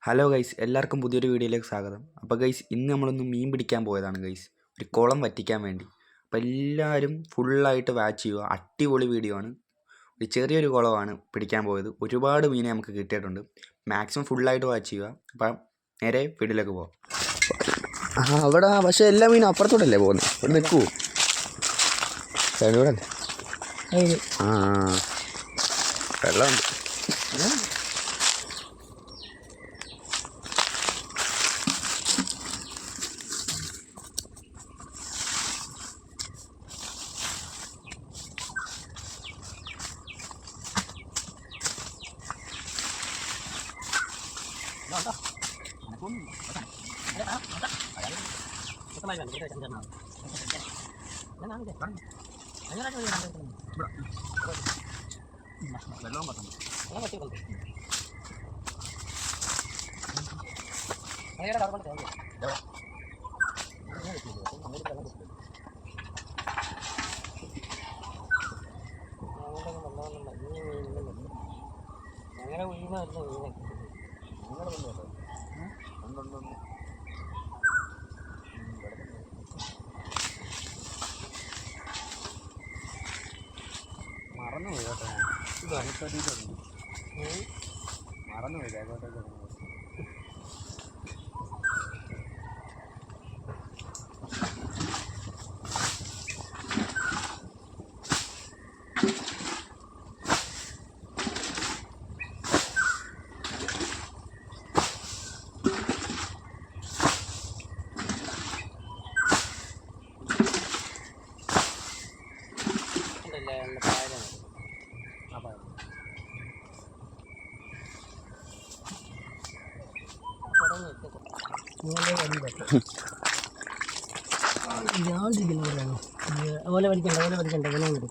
Hello guys, എല്ലാവർക്കും പുതിയൊരു വീഡിയോയിലേക്ക് സ്വാഗതം. അപ്പോൾ ഗൈസ്, ഇന്ന് നമ്മളൊന്ന് മീൻ പിടിക്കാൻ പോയതാണ് ഗൈസ്, ഒരു കുളം വറ്റിക്കാൻ വേണ്ടി. അപ്പോൾ എല്ലാവരും ഫുള്ളായിട്ട് വാച്ച് ചെയ്യുക. അടിപൊളി വീഡിയോ ആണ്. ഒരു ചെറിയൊരു കുളമാണ് പിടിക്കാൻ പോയത്. ഒരുപാട് മീനെ നമുക്ക് കിട്ടിയിട്ടുണ്ട്. മാക്സിമം ഫുള്ളായിട്ട് വാച്ച് ചെയ്യുക. അപ്പം നേരെ വീഡിയോയിലേക്ക് പോകാം. അവിടെ പക്ഷേ എല്ലാ മീനും അപ്പുറത്തോട്ടല്ലേ പോകുന്നത്? ഇവിടെ നിൽക്കുമോ? ഇവിടെ വെള്ളമുണ്ട്. മറന്നുപോയി കേട്ടോ, ഇത് അനുസരിച്ചുണ്ട്. മറന്നുപോയി കേട്ടോട്ടേക്ക്. ഓല പഠിക്കണ്ട വെള്ളം കൊടുക്കും.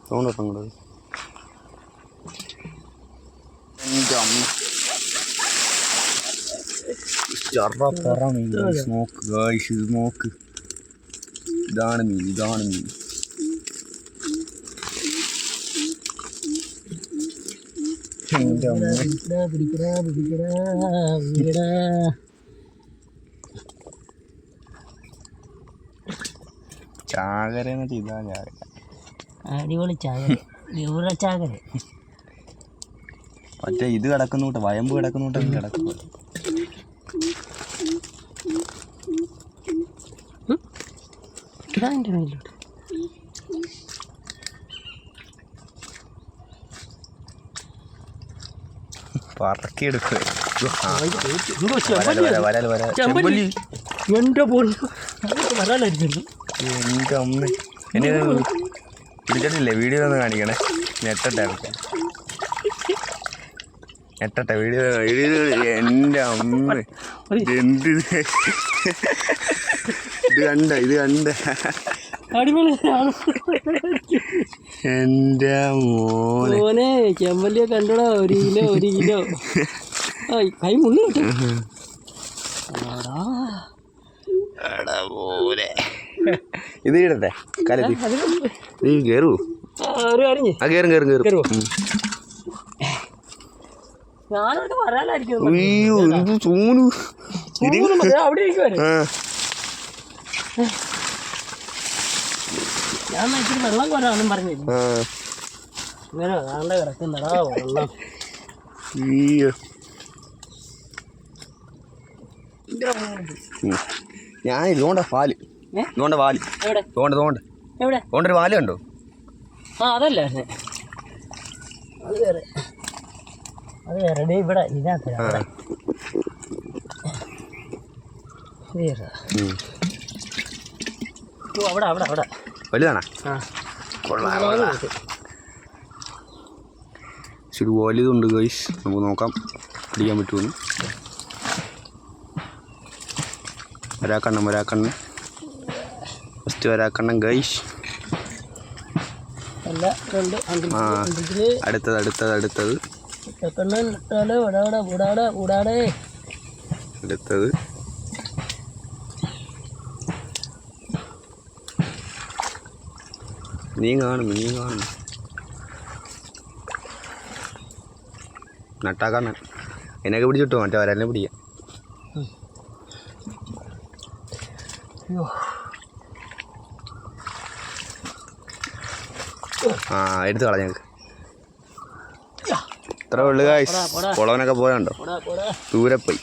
സൗണ്ട് കൂടെ നോക്ക്. ഇതാണ് മീൻ. ചാകര എന്നിട്ട് ഇതാ ചാകര. അടിപൊളി ചാകര, ചാകര. മറ്റേ ഇത് കിടക്കുന്നോട്ട്, വയമ്പ് കിടക്കുന്നോട്ട് കിടക്കും. പറക്കിയെടുക്കുക. എന്റെ പോലെ വരാനായിരിക്കുന്നു. എൻ്റെ അമ്മ എന്നെ പിടിച്ചിട്ടില്ലേ? വീഡിയോ ഒന്ന് കാണിക്കണേ. ഞെട്ടട്ടെ വീഡിയോ. എൻ്റെ അമ്മ, എന്ത് ഇത് കണ്ട എൻ്റെ മോനെ. ചെമ്പല്ലിയെ കണ്ടോടാ. ഒരു കിലോ കൈ മുള്ളി. ഇത് ഇടട്ടെ കലത്തി. നീ കയറൂ. കയറും. ഞാനോട് വരാനായിരിക്കും. അയ്യോ, ഇത് ചൂണ് അവിടെ ഞാൻ ഇച്ചിരി വെള്ളം കൊരാന്നും പറഞ്ഞിരുന്നു. ഇങ്ങനെ അതാണ്ട് കിടക്കുന്നടാ വെള്ളം. ഞാൻ ഇതുകൊണ്ട പാല് വാല് ഒരു വാല് കണ്ടോ? അതല്ലേ അത് വേറെ. ഇവിടെ ഇതിനകത്ത് അവിടെ വലുതാണോ? ശരി, വലുതുണ്ട് ഗൈസ്. നമുക്ക് നോക്കാം പിടിക്കാൻ പറ്റുമെന്ന്. ഒരാക്കണ്ണം ഫസ്റ്റ് ഒരാക്കണ്ണം ഗൈസ്. അല്ല രണ്ട് ആ അടുത്തത് അടുത്തത് അടുത്തത് നീ കാണുന്നു നട്ടാക്കാണ് എന്നൊക്കെ പിടിച്ചിട്ടോ മറ്റേ വരാനെ പിടിക്കാം. ആ എടുത്ത് കളഞ്ഞ ഞങ്ങൾക്ക് ഇത്ര ഉള്ളു ഗായ്സ്. കുളവനൊക്കെ പോയണ്ടോ ദൂരെ പോയി.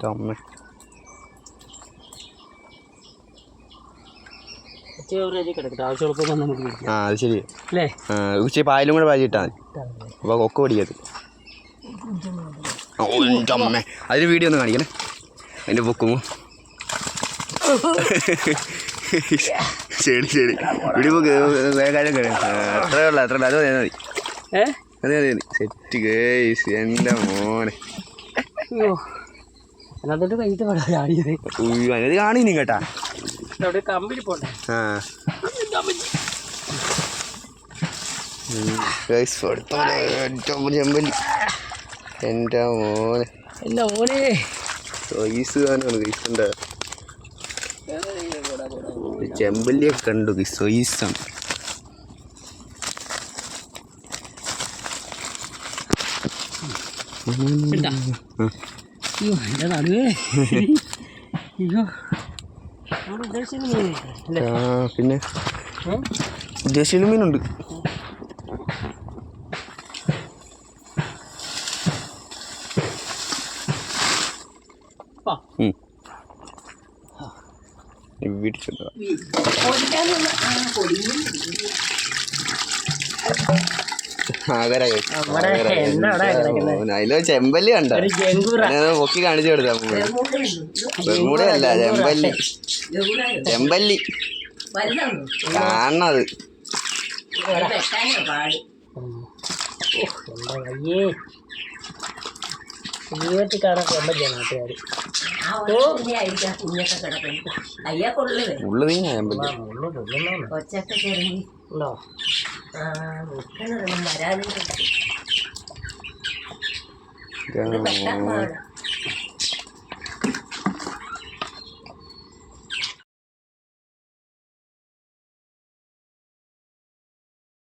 അമ്മ ആ അത് ശരി. ഉച്ച പായലും കൂടെ പാലിട്ടാൽ മതി. അപ്പോൾ കൊക്ക പിടിക്കത്. ഓ അമ്മേ അതിന് വീഡിയോ ഒന്ന് കാണിക്കണേ. അതിൻ്റെ പൊക്കുമോ ശരി വീഡിയോ പൊക്ക് വേഗം അത്രേ ഉള്ളു അത് മതി. അതെ സെറ്റ് ഗേസ്. എൻ്റെ മോനെ അതിനത് കാണീനി കേട്ടാ. ആ ചെമ്പല്ലി എൻ്റെ മോനെ സൈസ് കാണാണ് ഗൈസിൻ്റെ. ചെമ്പല്ലിയൊക്കെ കണ്ടു സൈസാണ്. പിന്നെ ഉദ്ദേശിച്ച മീനുണ്ട്. വീട്ടിൽ അതിലോ ചെമ്പല്ലി കണ്ടോ? പൊക്കി കാണിച്ചു കൊടുത്താ ബർമൂടയല്ല ചെമ്പല്ലി കാണണത്. ഉള്ളു നീ ചെമ്പല്ലി